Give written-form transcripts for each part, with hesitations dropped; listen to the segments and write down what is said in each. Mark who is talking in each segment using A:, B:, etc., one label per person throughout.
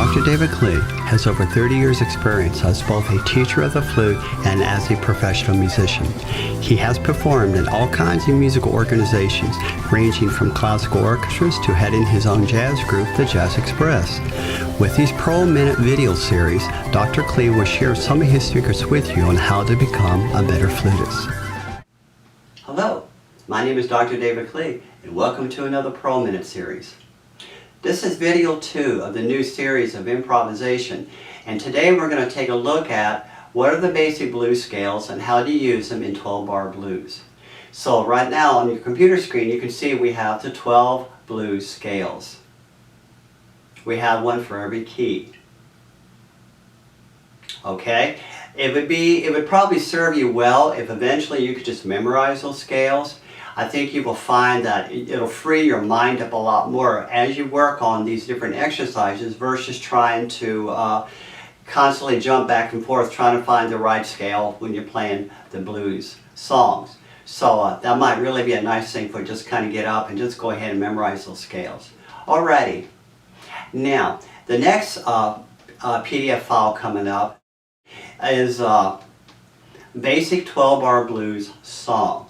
A: Dr. David Klee has over 30 years experience as both a teacher of the flute and as a professional musician. He has performed in all kinds of musical organizations, ranging from classical orchestras to heading his own jazz group, the Jazz Express. With these Pro Minute video series, Dr. Klee will share some of his secrets with you on how to become a better flutist. Hello, my name is Dr. David Klee, and welcome to another Pro Minute series. This is video 2 of the new series of improvisation, and today we're going to take a look at what are the basic blues scales and how to use them in 12-bar blues. So right now on your computer screen you can see we have the 12 blues scales. We have one for every key. Okay? It would probably serve you well if eventually you could just memorize those scales. I think you will find that it'll free your mind up a lot more as you work on these different exercises versus trying to constantly jump back and forth trying to find the right scale when you're playing the blues songs. So that might really be a nice thing for just kind of get up and just go ahead and memorize those scales. Alrighty. Now, the next PDF file coming up is Basic 12-Bar Blues Song.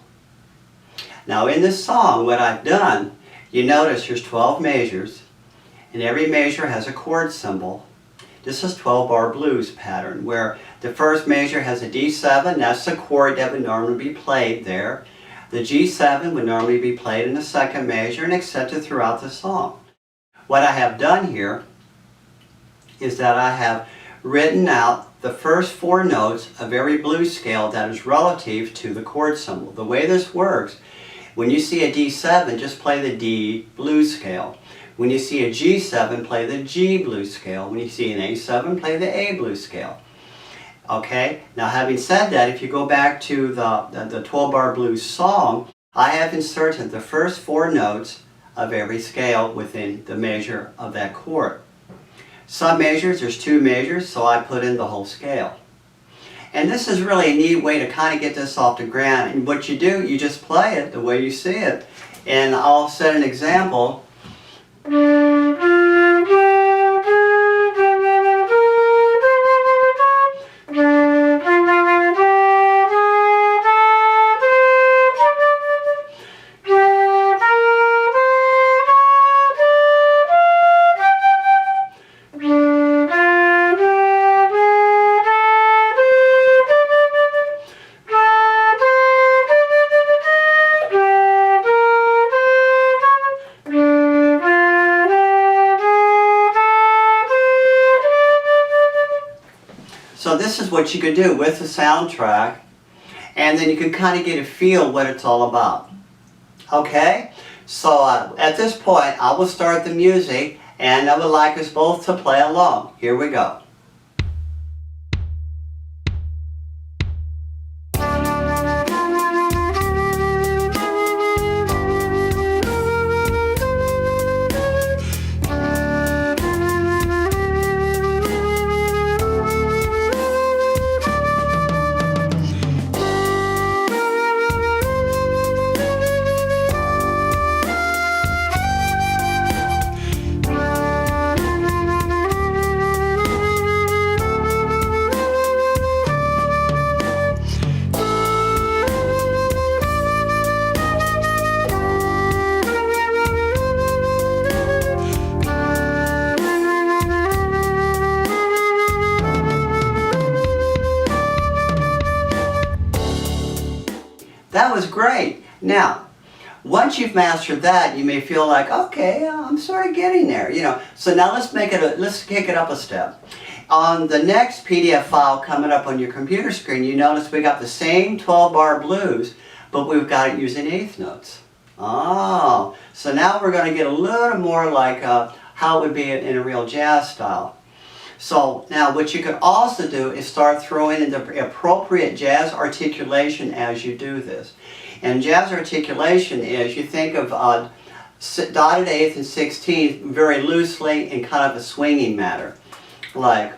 A: Now in this song, what I've done, you notice there's 12 measures, and every measure has a chord symbol. This is 12-bar blues pattern, where the first measure has a D7, that's the chord that would normally be played there. The G7 would normally be played in the second measure and accepted throughout the song. What I have done here is that I have written out the first 4 notes of every blues scale that is relative to the chord symbol. The way this works, when you see a D7, just play the D blues scale. When you see a G7, play the G blues scale. When you see an A7, play the A blues scale. Okay? Now having said that, if you go back to the 12-bar blues song, I have inserted the first 4 notes of every scale within the measure of that chord. Some measures, there's 2 measures, so I put in the whole scale. And this is really a neat way to kind of get this off the ground. And what you do, you just play it the way you see it. And I'll set an example. So this is what you could do with the soundtrack, and then you can kind of get a feel what it's all about. Okay? So at this point, I will start the music, and I would like us both to play along. Here we go. That was great. Now, once you've mastered that, you may feel like, okay, I'm sort of getting there, you know. So now let's kick it up a step. On the next PDF file coming up on your computer screen, you notice we got the same 12-bar blues, but we've got it using eighth notes. Oh, so now we're going to get a little more like how it would be in a real jazz style. So now what you could also do is start throwing in the appropriate jazz articulation as you do this. And jazz articulation is, you think of dotted eighth and 16th very loosely in kind of a swinging manner. Like.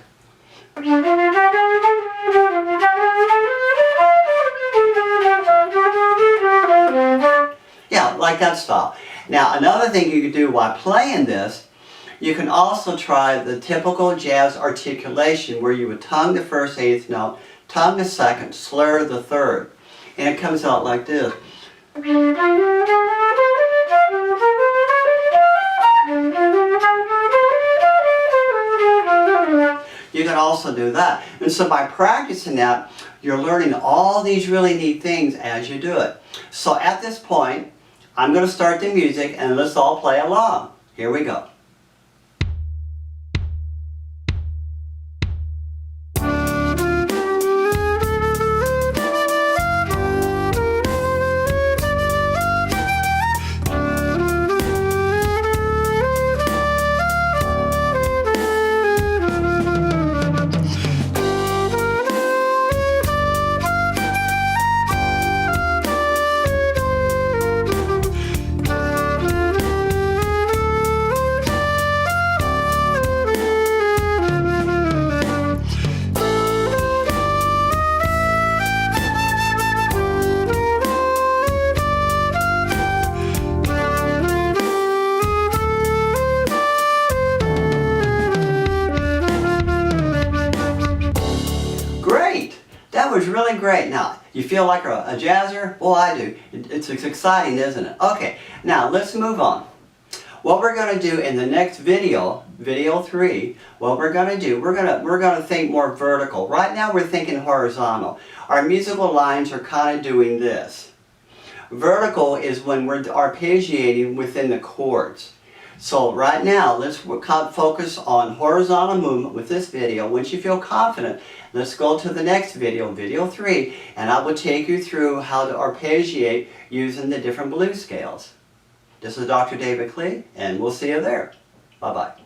A: Yeah, like that style. Now another thing you could do while playing this, You can also try the typical jazz articulation where you would tongue the first eighth note, tongue the second, slur the third. And it comes out like this. You can also do that. And so by practicing that, you're learning all these really neat things as you do it. So at this point, I'm going to start the music and let's all play along. Here we go. That was really great. Now, you feel like a jazzer? Well, I do. It's exciting, isn't it? Okay, now let's move on. What we're going to do in the next video, video 3, what we're going to do, we're going to think more vertical. Right now we're thinking horizontal. Our musical lines are kind of doing this. Vertical is when we're arpeggiating within the chords. So right now, let's focus on horizontal movement with this video. Once you feel confident, let's go to the next video, video 3, and I will take you through how to arpeggiate using the different blues scales. This is Dr. David Klee, and we'll see you there. Bye-bye.